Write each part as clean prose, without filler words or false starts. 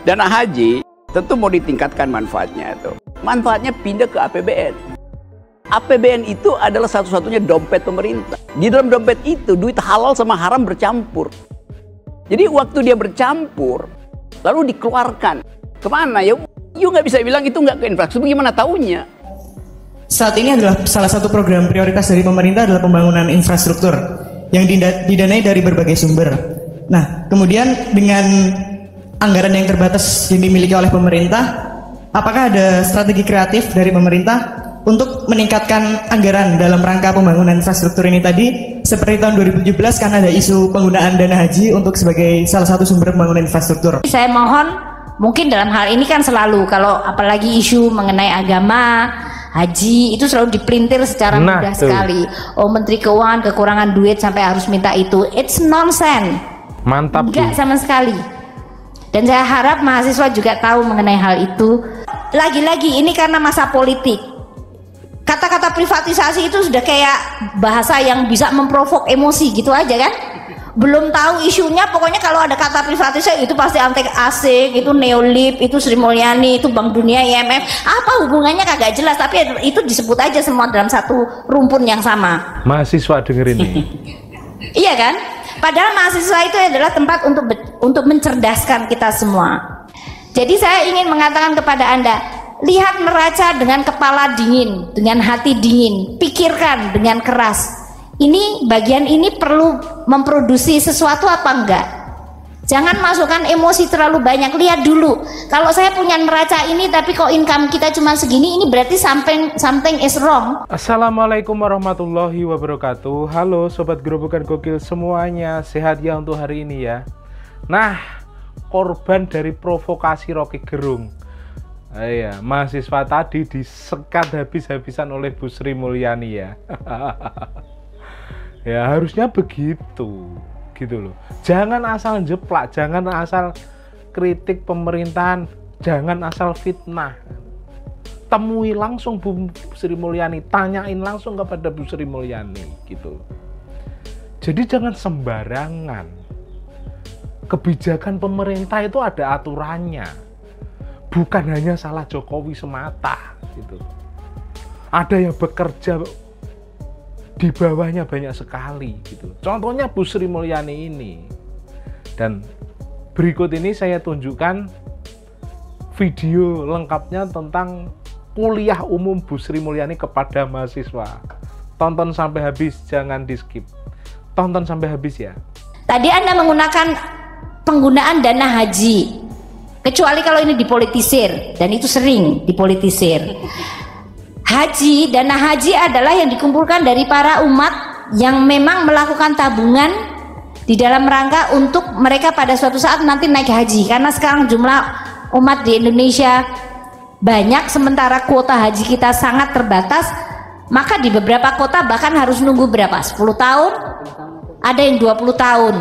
Dana haji tentu mau ditingkatkan manfaatnya itu. Manfaatnya pindah ke APBN. APBN itu adalah satu-satunya dompet pemerintah. Di dalam dompet itu duit halal sama haram bercampur. Jadi waktu dia bercampur, lalu dikeluarkan kemana ya? You nggak bisa bilang itu nggak ke infrastruktur. Gimana taunya? Saat ini adalah salah satu program prioritas dari pemerintah adalah pembangunan infrastruktur yang didanai dari berbagai sumber. Nah, kemudian dengan anggaran yang terbatas yang dimiliki oleh pemerintah, apakah ada strategi kreatif dari pemerintah untuk meningkatkan anggaran dalam rangka pembangunan infrastruktur ini tadi? Seperti tahun 2017 kan ada isu penggunaan dana haji untuk sebagai salah satu sumber pembangunan infrastruktur. Saya mohon, mungkin dalam hal ini kan selalu kalau apalagi isu mengenai agama, haji itu selalu dipelintir secara mudah sekali. Oh, Menteri Keuangan kekurangan duit sampai harus minta itu. It's nonsense. Mantap. Enggak sama sekali. Dan saya harap mahasiswa juga tahu mengenai hal itu. Lagi-lagi ini karena masa politik. Kata-kata privatisasi itu sudah kayak bahasa yang bisa memprovok emosi gitu aja kan. Belum tahu isunya, pokoknya kalau ada kata privatisasi itu pasti antek asing, itu Neolib, itu Sri Mulyani, itu Bank Dunia, IMF. Apa hubungannya kagak jelas, tapi itu disebut aja semua dalam satu rumpun yang sama. Mahasiswa dengerin ini. Iya kan? Padahal mahasiswa itu adalah tempat untuk mencerdaskan kita semua. Jadi saya ingin mengatakan kepada Anda, lihat neraca dengan kepala dingin, dengan hati dingin, pikirkan dengan keras. Ini bagian ini perlu memproduksi sesuatu apa enggak? Jangan masukkan emosi terlalu banyak. Lihat dulu, kalau saya punya neraca ini tapi kok income kita cuma segini, ini berarti something is wrong. Assalamualaikum warahmatullahi wabarakatuh. Halo Sobat Gerobokan Gokil semuanya, sehat ya untuk hari ini ya. Nah, korban dari provokasi Rocky Gerung, iya, mahasiswa tadi disekat habis-habisan oleh Bu Sri Mulyani ya. Ya harusnya begitu gitu loh. Jangan asal jeplak, jangan asal kritik pemerintahan, jangan asal fitnah. Temui langsung Bu Sri Mulyani, tanyain langsung kepada Bu Sri Mulyani gitu. Jadi jangan sembarangan. Kebijakan pemerintah itu ada aturannya. Bukan hanya salah Jokowi semata gitu. Ada yang bekerja di bawahnya banyak sekali gitu. Contohnya Bu Sri Mulyani ini. Dan berikut ini saya tunjukkan video lengkapnya tentang kuliah umum Bu Sri Mulyani kepada mahasiswa. Tonton sampai habis, jangan di skip. Tonton sampai habis ya. Tadi Anda menggunakan penggunaan dana haji, kecuali kalau ini dipolitisir, dan itu sering dipolitisir. Haji, dana haji adalah yang dikumpulkan dari para umat yang memang melakukan tabungan di dalam rangka untuk mereka pada suatu saat nanti naik haji. Karena sekarang jumlah umat di Indonesia banyak, sementara kuota haji kita sangat terbatas, maka di beberapa kota bahkan harus nunggu berapa? 10 tahun? Ada yang 20 tahun.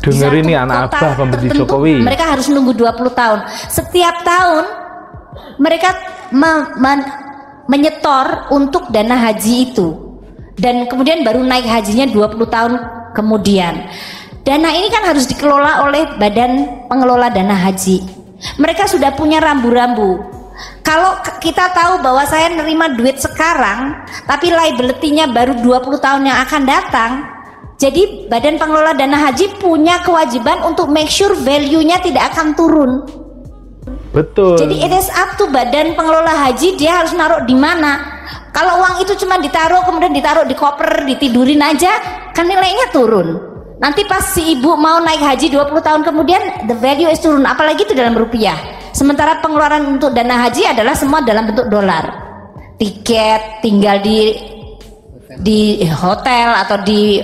Dengar ini anak abah pembenci Jokowi. Mereka harus nunggu 20 tahun. Setiap tahun mereka menyetor untuk dana haji itu, dan kemudian baru naik hajinya 20 tahun kemudian. Dana ini kan harus dikelola oleh badan pengelola dana haji. Mereka sudah punya rambu-rambu. Kalau kita tahu bahwa saya nerima duit sekarang tapi liability-nya baru 20 tahun yang akan datang, jadi badan pengelola dana haji punya kewajiban untuk make sure value-nya tidak akan turun. Betul. Jadi it is up to badan pengelola haji, dia harus naruh di mana. Kalau uang itu cuma ditaruh kemudian ditaruh di koper, ditidurin aja, kan nilainya turun. Nanti pas si ibu mau naik haji 20 tahun kemudian, the value is turun, apalagi itu dalam rupiah. Sementara pengeluaran untuk dana haji adalah semua dalam bentuk dolar. Tiket, tinggal di hotel atau di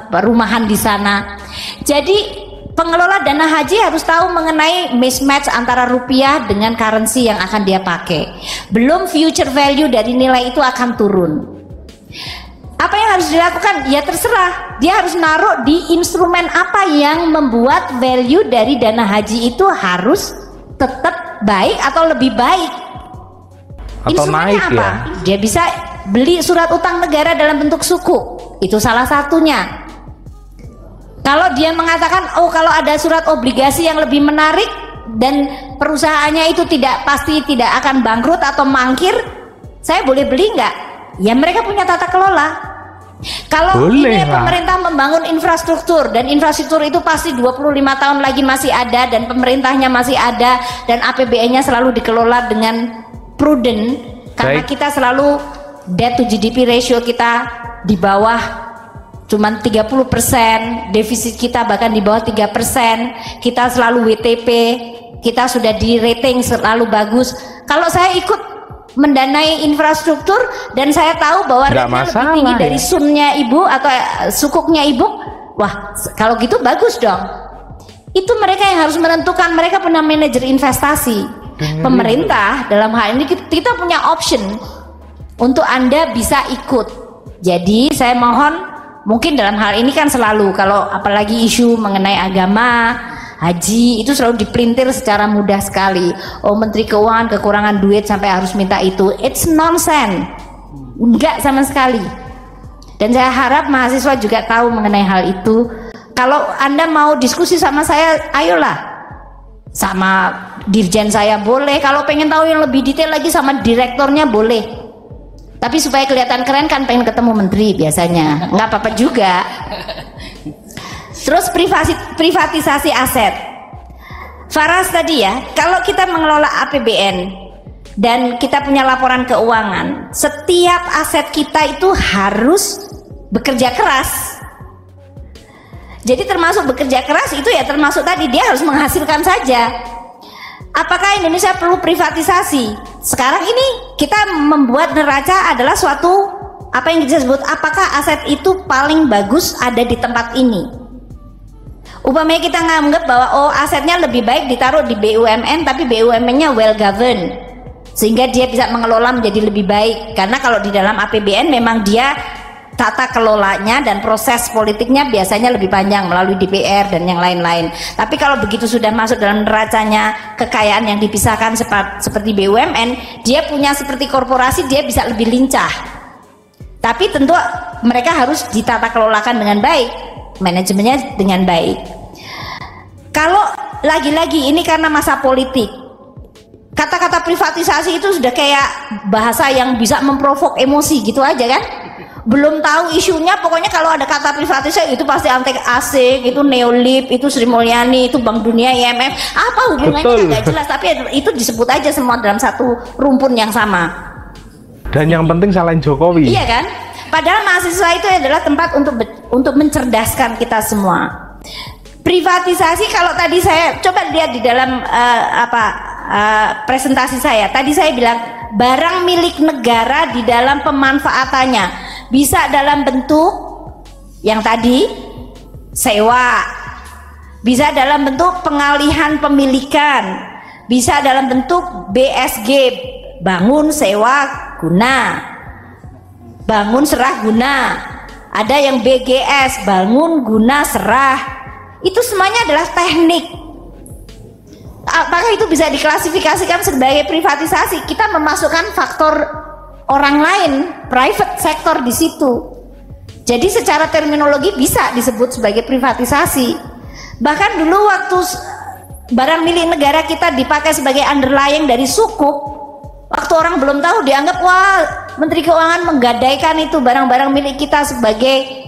perumahan di sana. Jadi pengelola dana haji harus tahu mengenai mismatch antara rupiah dengan currency yang akan dia pakai. Belum future value dari nilai itu akan turun. Apa yang harus dilakukan? Ya terserah. Dia harus naruh di instrumen apa yang membuat value dari dana haji itu harus tetap baik atau lebih baik. Atau Instrumennya naik apa? ya. Dia bisa beli surat utang negara dalam bentuk suku. Itu salah satunya. Kalau dia mengatakan, oh kalau ada surat obligasi yang lebih menarik, dan perusahaannya itu pasti tidak akan bangkrut atau mangkir, saya boleh beli nggak? Ya mereka punya tata kelola. Kalau ini pemerintah membangun infrastruktur, dan infrastruktur itu pasti 25 tahun lagi masih ada, dan pemerintahnya masih ada, dan APBN-nya selalu dikelola dengan prudent, karena kita selalu debt to GDP ratio kita di bawah cuman 30%, defisit kita bahkan di bawah 3%, kita selalu WTP, kita sudah di rating selalu bagus. Kalau saya ikut mendanai infrastruktur dan saya tahu bahwa rate-nya lebih tinggi dari sunnya ibu atau sukuknya ibu, wah kalau gitu bagus dong. Itu mereka yang harus menentukan, mereka punya manajer investasi. Pemerintah dalam hal ini kita punya option untuk Anda bisa ikut. Jadi saya mohon, mungkin dalam hal ini kan selalu kalau apalagi isu mengenai agama, haji itu selalu dipelintir secara mudah sekali. Oh Menteri Keuangan kekurangan duit sampai harus minta itu. It's nonsense. Enggak sama sekali. Dan saya harap mahasiswa juga tahu mengenai hal itu. Kalau Anda mau diskusi sama saya, ayolah. Sama dirjen saya boleh. Kalau pengen tahu yang lebih detail lagi sama direktornya boleh. Tapi supaya kelihatan keren kan pengen ketemu menteri biasanya. Nggak apa-apa juga. Terus privatisasi aset. Faras tadi ya, kalau kita mengelola APBN dan kita punya laporan keuangan, setiap aset kita itu harus bekerja keras. Jadi termasuk bekerja keras itu ya termasuk tadi dia harus menghasilkan saja. Apakah Indonesia perlu privatisasi? Sekarang ini kita membuat neraca adalah suatu apa yang kita sebut apakah aset itu paling bagus ada di tempat ini. Upamanya kita nganggap bahwa oh asetnya lebih baik ditaruh di BUMN, tapi BUMN-nya well governed sehingga dia bisa mengelola menjadi lebih baik. Karena kalau di dalam APBN memang dia tata kelolanya dan proses politiknya biasanya lebih panjang melalui DPR dan yang lain-lain. Tapi kalau begitu sudah masuk dalam neracanya kekayaan yang dipisahkan seperti BUMN, dia punya seperti korporasi, dia bisa lebih lincah. Tapi tentu mereka harus ditata kelolakan dengan baik, manajemennya dengan baik. Kalau lagi-lagi ini karena masa politik, kata-kata privatisasi itu sudah kayak bahasa yang bisa memprovok emosi gitu aja kan. Belum tahu isunya, pokoknya kalau ada kata privatisasi itu pasti antek asing, itu Neolib, itu Sri Mulyani, itu Bank Dunia, IMF, apa hubungannya nggak jelas, tapi itu disebut aja semua dalam satu rumpun yang sama. Dan yang penting salahin Jokowi. Iya kan? Padahal mahasiswa itu adalah tempat untuk mencerdaskan kita semua. Privatisasi kalau tadi saya coba lihat di dalam presentasi saya, tadi saya bilang barang milik negara di dalam pemanfaatannya bisa dalam bentuk yang tadi sewa, bisa dalam bentuk pengalihan pemilikan, bisa dalam bentuk BSG, bangun sewa guna, bangun serah guna, ada yang BGS, bangun guna serah. Itu semuanya adalah teknik. Apakah itu bisa diklasifikasikan sebagai privatisasi? Kita memasukkan faktor orang lain, private sector di situ. Jadi secara terminologi bisa disebut sebagai privatisasi. Bahkan dulu waktu barang milik negara kita dipakai sebagai underlying dari sukuk, waktu orang belum tahu dianggap wah Menteri Keuangan menggadaikan itu barang-barang milik kita sebagai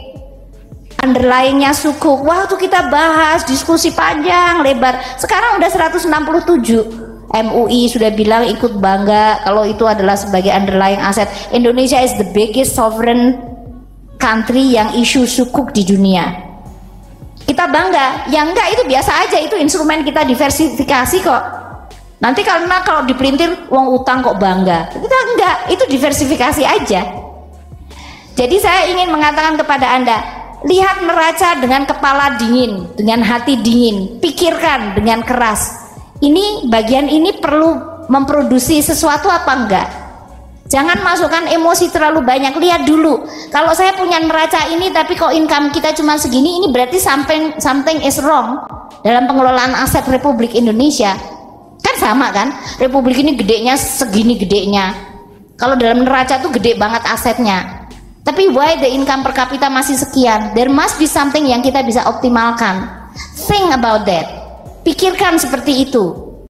underlyingnya sukuk. Waktu kita bahas diskusi panjang lebar, sekarang udah 167. MUI sudah bilang ikut bangga kalau itu adalah sebagai underlying aset. Indonesia is the biggest sovereign country yang isu sukuk di dunia. Kita bangga. Ya enggak, itu biasa aja, itu instrumen kita diversifikasi kok. Nanti karena kalau dipelintir uang utang kok bangga. Kita enggak, itu diversifikasi aja. Jadi saya ingin mengatakan kepada Anda, lihat neraca dengan kepala dingin, dengan hati dingin, pikirkan dengan keras. Ini bagian ini perlu memproduksi sesuatu apa enggak? Jangan masukkan emosi terlalu banyak. Lihat dulu, kalau saya punya neraca ini tapi kok income kita cuma segini, ini berarti something is wrong dalam pengelolaan aset Republik Indonesia. Kan sama kan? Republik ini gedenya segini gedenya. Kalau dalam neraca tuh gede banget asetnya. Tapi why the income per kapita masih sekian? There must be something yang kita bisa optimalkan. Think about that. Pikirkan seperti itu.